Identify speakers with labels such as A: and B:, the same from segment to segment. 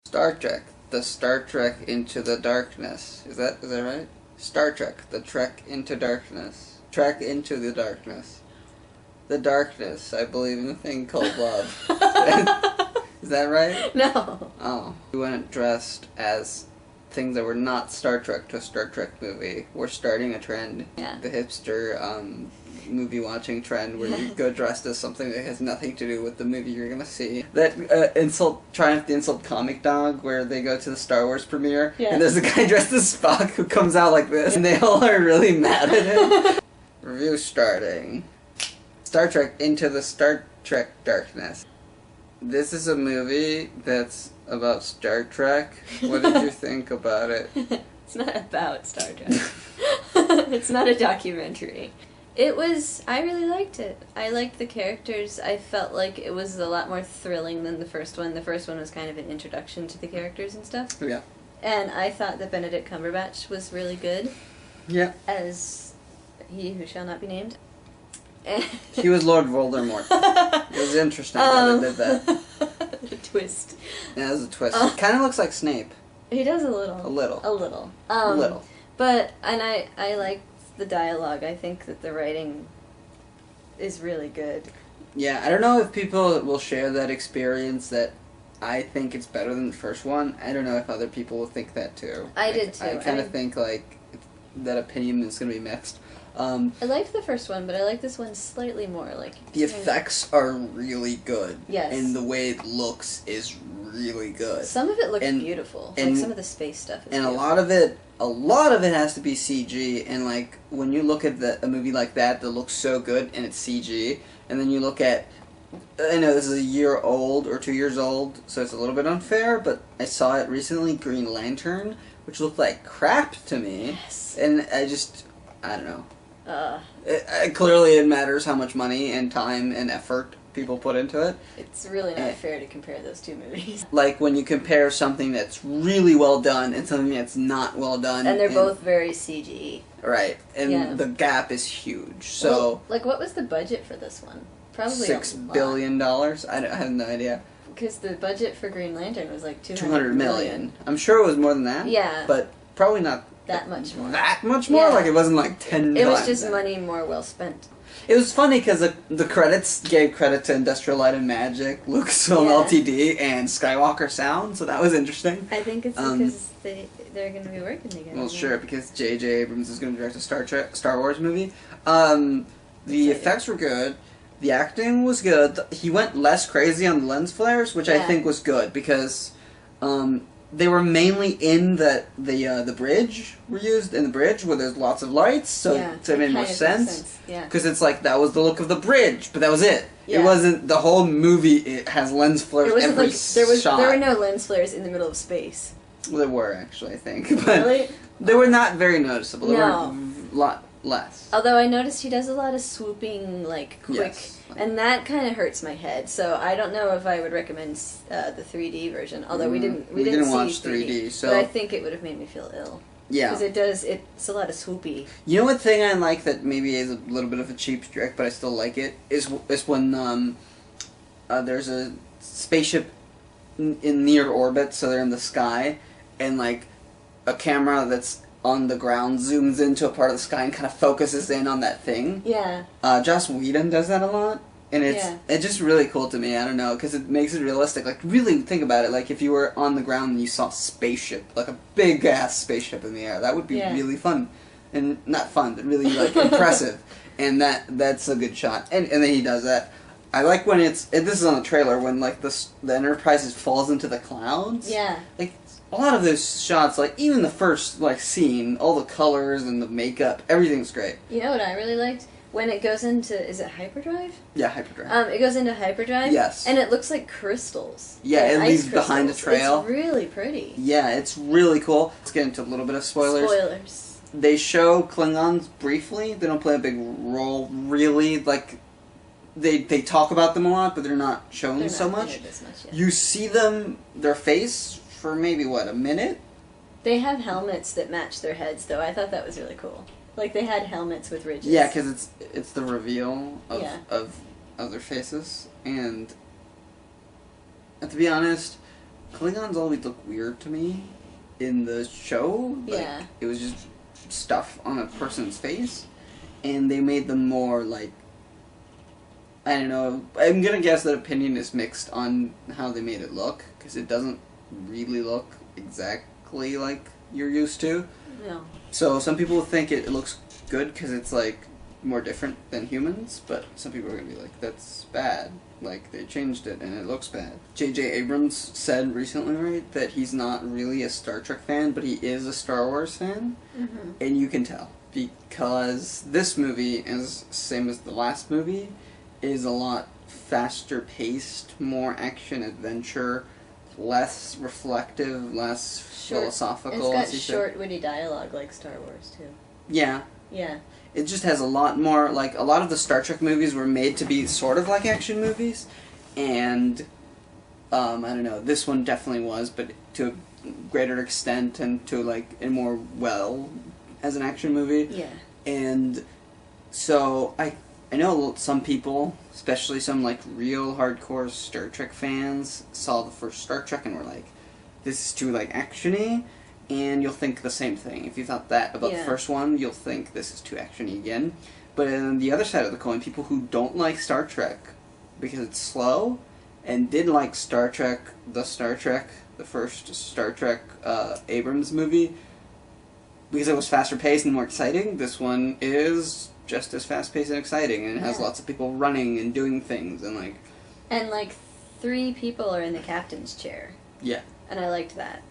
A: Star Trek, the Star Trek into the darkness. Is that right? Star Trek, the Trek into darkness. Trek into the darkness. The darkness, I believe in a thing called love. Is that right?
B: No.
A: Oh. We went dressed as things that were not Star Trek to a Star Trek movie. We're starting a trend.
B: Yeah.
A: The hipster movie watching trend where you go dressed as something that has nothing to do with the movie you're gonna see. That Triumph the Insult Comic Dog where they go to the Star Wars premiere and there's a guy dressed as Spock who comes out like this and they all are really mad at him. Review starting. Star Trek Into the Star Trek Darkness. This is a movie that's about Star Trek. What did you think about it?
B: It's not about Star Trek. It's not a documentary. I really liked it. I liked the characters. I felt like it was a lot more thrilling than the first one. The first one was kind of an introduction to the characters and stuff.
A: Yeah.
B: And I thought that Benedict Cumberbatch was really good.
A: Yeah.
B: As he who shall not be named.
A: He was Lord Voldemort. It was interesting how they did that.
B: The twist.
A: Yeah, it was a twist. Kind of looks like Snape.
B: He does a little.
A: A little.
B: A little.
A: A little.
B: But, and I liked the dialogue. I think that the writing is really good.
A: Yeah, I don't know if people will share that experience that I think it's better than the first one. I don't know if other people will think that too.
B: I did too.
A: I kind of think like that opinion is going to be mixed.
B: I liked the first one, but I like this one slightly more. Like
A: the effects are really good.
B: Yes.
A: And the way it looks is really good.
B: Some of it looks beautiful. Like some of the space stuff is beautiful.
A: A lot of it has to be CG, and like when you look at a movie like that looks so good and it's CG, and then you look at, I know this is a year old or 2 years old, so it's a little bit unfair, but I saw it recently, Green Lantern, which looked like crap to me.
B: Yes.
A: And I don't know. Clearly it matters how much money and time and effort people put into it.
B: It's really not fair to compare those two movies.
A: Like when you compare something that's really well done and something that's not well done.
B: And they're both very CG.
A: Right. And the gap is huge. So,
B: well, like what was the budget for this one? Probably
A: $6 billion? I have no idea.
B: Because the budget for Green Lantern was like
A: $200 million. I'm sure it was more than that.
B: Yeah.
A: But probably not
B: that much more.
A: That much more?
B: Yeah.
A: Like it wasn't like 10
B: It was just money more well spent.
A: It was funny because the credits gave credit to Industrial Light and Magic, Lucasfilm Ltd, and Skywalker Sound, so that was interesting.
B: I think it's because they're going to be working together.
A: Well, sure, because J.J. Abrams is going to direct a Star Wars movie. The effects were good. The acting was good. He went less crazy on the lens flares, which I think was good, because they were mainly in the bridge, were used in the bridge where there's lots of lights, so it made more sense. Because it's like, that was the look of the bridge, but that was it. Yeah. It wasn't, the whole movie, it has lens flares every shot.
B: There were no lens flares in the middle of space.
A: Well, there were, actually, I think. But
B: really?
A: They were not very noticeable. They were a lot less.
B: Although I noticed he does a lot of swooping, like, quick, and that kind of hurts my head. So I don't know if I would recommend the 3D version. Although we didn't
A: watch
B: see
A: 3D, so
B: but I think it would have made me feel ill.
A: Yeah,
B: because it's a lot of swoopy.
A: You know what thing I like that maybe is a little bit of a cheap trick, but I still like it, is when there's a spaceship in near orbit, so they're in the sky, and like a camera that's on the ground zooms into a part of the sky and kind of focuses in on that thing.
B: Yeah.
A: Joss Whedon does that a lot, and it's just really cool to me. I don't know, because it makes it realistic. Like, really think about it. Like, if you were on the ground and you saw a spaceship, like a big ass spaceship in the air, that would be really fun, and not fun, but really like impressive. And that's a good shot. And then he does that. I like when this is on the trailer, when like the Enterprise falls into the clouds.
B: Yeah.
A: Like, a lot of those shots, like, even the first, like, scene, all the colors and the makeup, everything's great.
B: You know what I really liked? When it goes into, is it hyperdrive?
A: Yeah, hyperdrive.
B: It goes into hyperdrive.
A: Yes.
B: And it looks like crystals.
A: Yeah,
B: like
A: it leaves behind a trail.
B: It's really pretty.
A: Yeah, it's really cool. Let's get into a little bit of spoilers.
B: Spoilers.
A: They show Klingons briefly. They don't play a big role, really. Like, they talk about them a lot, but they're not shown so much. You see them, their face, for maybe, what, a minute?
B: They have helmets that match their heads, though. I thought that was really cool. Like, they had helmets with ridges.
A: Yeah, because it's the reveal of their faces. And to be honest, Klingons always look weird to me in the show. Like,
B: yeah.
A: It was just stuff on a person's face, and they made them more like, I don't know, I'm gonna guess that opinion is mixed on how they made it look, because it doesn't really look exactly like you're used to.
B: No.
A: So some people think it looks good because it's like more different than humans, but some people are gonna be like, that's bad. Like, they changed it and it looks bad. J.J. Abrams said recently, right, that he's not really a Star Trek fan, but he is a Star Wars fan.
B: Mm-hmm.
A: And you can tell, because this movie, is same as the last movie, is a lot faster paced, more action adventure, less reflective, less philosophical.
B: It's got short, witty dialogue like Star Wars, too.
A: Yeah.
B: Yeah.
A: It just has a lot more, like, a lot of the Star Trek movies were made to be sort of like action movies, and, I don't know, this one definitely was, but to a greater extent, and to, like, a more well as an action movie.
B: Yeah.
A: And so, I know some people, especially some, like, real hardcore Star Trek fans, saw the first Star Trek and were like, this is too, like, action-y. And you'll think the same thing. If you thought that about the first one, you'll think this is too action-y again. But on the other side of the coin, people who don't like Star Trek because it's slow, and did like Star Trek, the first Star Trek Abrams movie, because it was faster paced and more exciting, this one is just as fast paced and exciting, and it has lots of people running and doing things, and like...
B: And like 3 people are in the captain's chair.
A: Yeah.
B: And I liked that.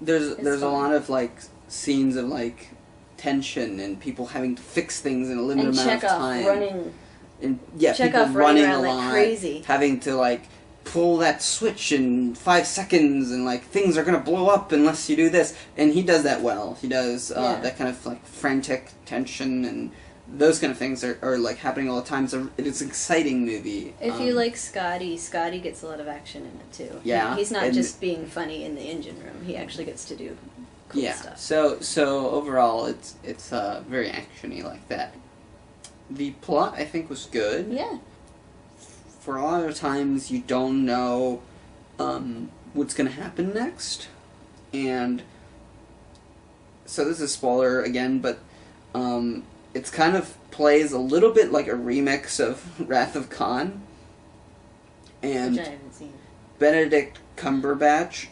A: There's a lot of, like, scenes of, like, tension and people having to fix things in a limited amount of time.
B: Running.
A: And, yeah,
B: Chekhov
A: people running
B: around
A: a lot.
B: like crazy.
A: Having to, like, pull that switch in 5 seconds and, like, things are gonna blow up unless you do this. And he does that well. He does that kind of, like, frantic tension, and those kind of things are like, happening all the time. So it's an exciting movie.
B: If you like Scotty gets a lot of action in it, too.
A: Yeah.
B: He's not just being funny in the engine room. He actually gets to do cool stuff.
A: So overall, it's very action-y like that. The plot, I think, was good.
B: Yeah.
A: For a lot of times, you don't know what's going to happen next. And so this is a spoiler again, but it's kind of plays a little bit like a remix of Wrath of Khan. And
B: Which I haven't seen.
A: Benedict Cumberbatch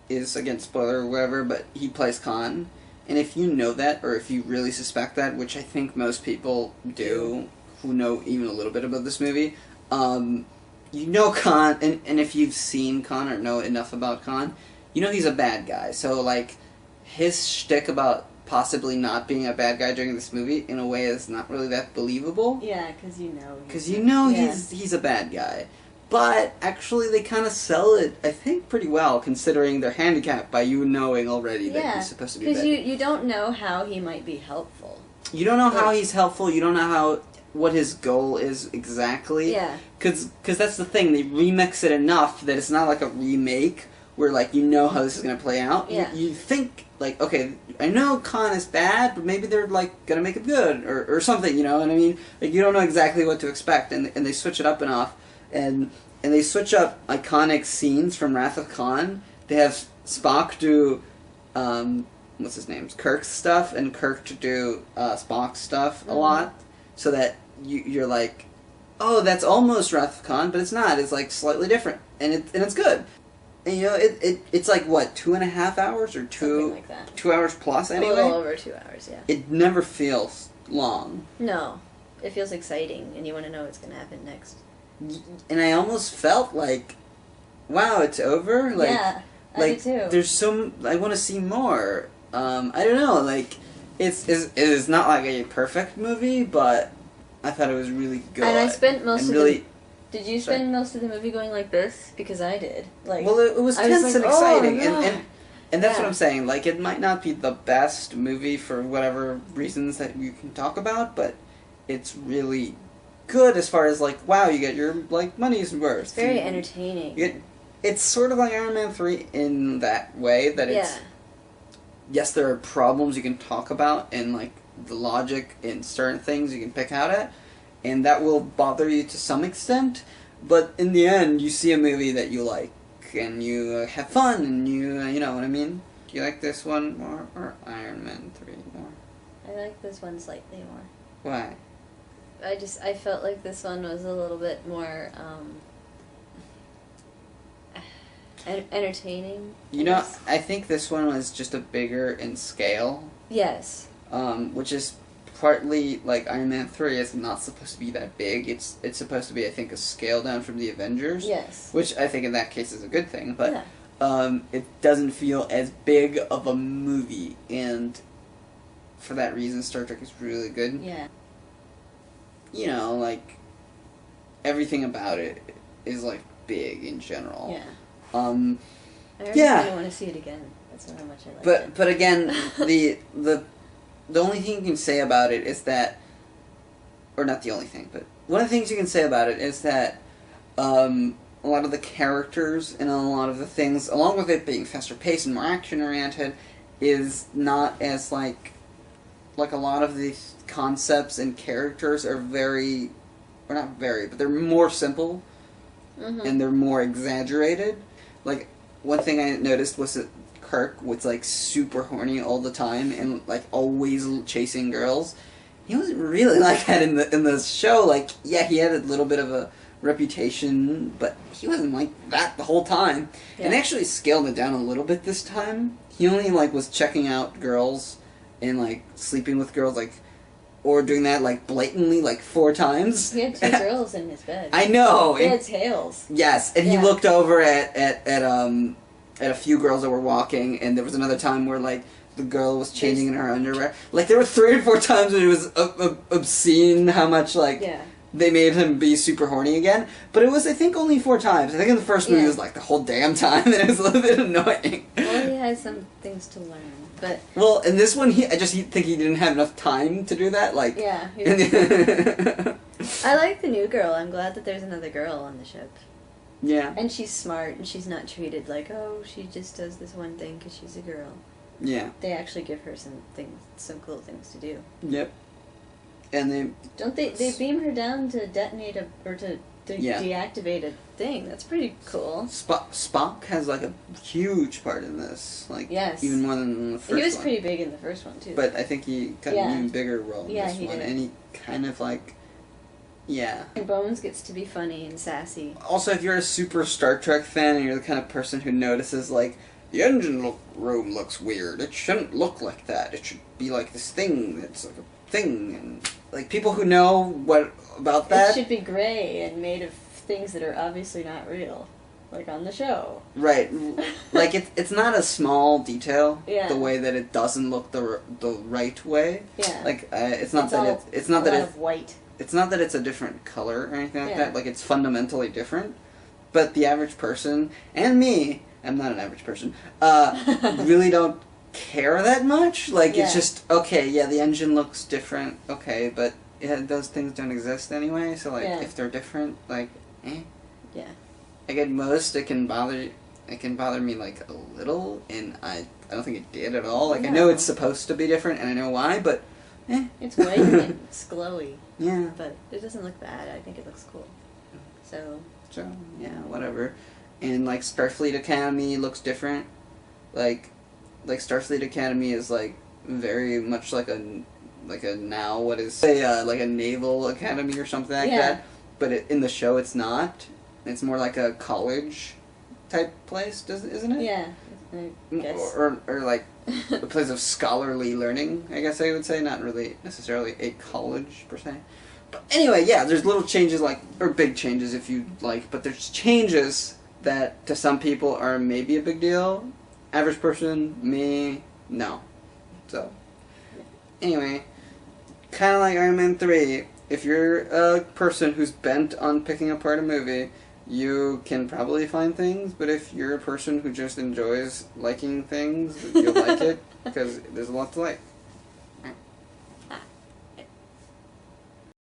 A: is, again, spoiler or whatever, but he plays Khan. And if you know that, or if you really suspect that, which I think most people do, who know even a little bit about this movie, you know Khan, and if you've seen Khan or know enough about Khan, you know he's a bad guy. So, like, his shtick about possibly not being a bad guy during this movie, in a way, is not really that believable.
B: Yeah, because you know.
A: Because you know he's a bad guy. But, actually, they kind of sell it, I think, pretty well, considering they're handicapped by you knowing already that he's supposed to be bad.
B: Because you don't know how he might be helpful.
A: You don't know how he's helpful, you don't know what his goal is exactly.
B: Yeah.
A: Because that's the thing, they remix it enough that it's not like a remake, where, like, you know how this is going to play out.
B: Yeah.
A: You think, like, okay, I know Khan is bad, but maybe they're, like, going to make him good, or something, you know what I mean? Like, you don't know exactly what to expect, and they switch it up enough, and they switch up iconic scenes from Wrath of Khan. They have Spock do, what's his name, Kirk's stuff, and Kirk to do Spock's stuff a lot, so that you're like, oh, that's almost Wrath of Khan, but it's not. It's, like, slightly different, and it's good. And, you know, it's like, what, 2.5 hours, or
B: Something like that.
A: 2 hours plus, anyway?
B: A little over 2 hours, yeah.
A: It never feels long.
B: No. It feels exciting, and you want to know what's going to happen next.
A: And I almost felt like, wow, it's over? Like,
B: yeah, I do too.
A: There's I want to see more. I don't know, like, it is not like a perfect movie, but I thought it was really good.
B: And I spent most of the... Did you spend most of the movie going like this? Because I did. Like,
A: well, it was tense and exciting,
B: oh, no.
A: and that's what I'm saying. Like, it might not be the best movie for whatever reasons that you can talk about, but it's really good as far as, like, wow, you get your, like, money's worth.
B: It's very entertaining.
A: It's sort of like Iron Man 3 in that way, that it's... Yes, there are problems you can talk about, and, like, the logic in certain things you can pick out at, and that will bother you to some extent, but in the end, you see a movie that you like, and you have fun, and you know what I mean? Do you like this one more, or Iron Man 3 more?
B: I like this one slightly more.
A: Why?
B: I felt like this one was a little bit more, entertaining.
A: You know, I think this one was just a bigger in scale.
B: Yes.
A: Which is partly, like, Iron Man 3 is not supposed to be that big. It's supposed to be, I think, a scale down from the Avengers.
B: Yes.
A: Which I think in that case is a good thing, but
B: yeah.
A: It doesn't feel as big of a movie, and for that reason, Star Trek is really good.
B: Yeah.
A: You know, like, everything about it is, like, big in general.
B: Yeah.
A: I
B: really want to see it again. That's how much I like it.
A: But again, the only thing you can say about it is that, or not the only thing, but one of the things you can say about it is that a lot of the characters and a lot of the things, along with it being faster paced and more action oriented, is not as like a lot of these concepts and characters are very, or not very, but they're more simple, and they're more exaggerated. Like, one thing I noticed was that Kirk was, like, super horny all the time and, like, always chasing girls. He wasn't really like that in the show. Like, yeah, he had a little bit of a reputation, but he wasn't like that the whole time. Yeah. And they actually scaled it down a little bit this time. He only, like, was checking out girls and, like, sleeping with girls, like, or doing that, like, blatantly, like, 4 times.
B: He had 2 girls in his bed.
A: I know!
B: He had tails.
A: Yes, and he looked over at a few girls that were walking, and there was another time where, like, the girl was changing in her underwear. Like, there were 3 or 4 times when it was obscene how much, like, they made him be super horny again. But it was, I think, only 4 times. I think in the first movie it was, like, the whole damn time, and it was a little bit annoying.
B: Well, he has some things to learn. But
A: well, in this one, I just think he didn't have enough time to do that. Like,
B: yeah. I like the new girl. I'm glad that there's another girl on the ship.
A: Yeah.
B: And she's smart, and she's not treated like, oh, she just does this one thing because she's a girl.
A: Yeah.
B: They actually give her some cool things to do.
A: Yep. And
B: they beam her down to detonate or to deactivate a thing. That's pretty cool.
A: Spock has, like, a huge part in this. Like,
B: yes.
A: Even more than the first one.
B: He was pretty big in the first one, too.
A: But I think he got an even bigger role in this one.
B: Did.
A: And he kind of, like, yeah.
B: And Bones gets to be funny and sassy.
A: Also, if you're a super Star Trek fan and you're the kind of person who notices, like, the engine room looks weird. It shouldn't look like that. It should be like this thing. It's like a thing. And, like, people who know what about that...
B: It should be gray and made of things that are obviously not real. Like on the show.
A: Right. Like, it's not a small detail.
B: Yeah.
A: The way that it doesn't look the right way.
B: Yeah.
A: Like, it's not that it's
B: white.
A: It's not that it's a different color or anything like that. Like, it's fundamentally different. But the average person, and me, I'm not an average person, really don't care that much. Like, it's just, okay, yeah, the engine looks different, okay, but those things don't exist anyway, so, like, if they're different, like, eh.
B: Yeah.
A: Like, at most, it can bother me, like, a little, and I don't think it did at all. Like, I know it's supposed to be different, and I know why, but, eh.
B: It's white and it's glowy.
A: Yeah.
B: But it doesn't look bad. I think it looks cool. So,
A: yeah, whatever. And, like, Starfleet Academy looks different. Like Starfleet Academy is, like, very much like a now, what is, say, like a naval academy or something like that. But in the show, it's not. It's more like a college type place, isn't it?
B: Yeah, I guess.
A: Or like, a place of scholarly learning, I guess I would say. Not really necessarily a college, per se. But anyway, yeah, there's little changes, like, or big changes if you like, but there's changes that to some people are maybe a big deal. Average person, me, no. So, anyway, kind of like Iron Man 3, if you're a person who's bent on picking apart a movie, you can probably find things, but if you're a person who just enjoys liking things, you'll like it, because there's a lot to like.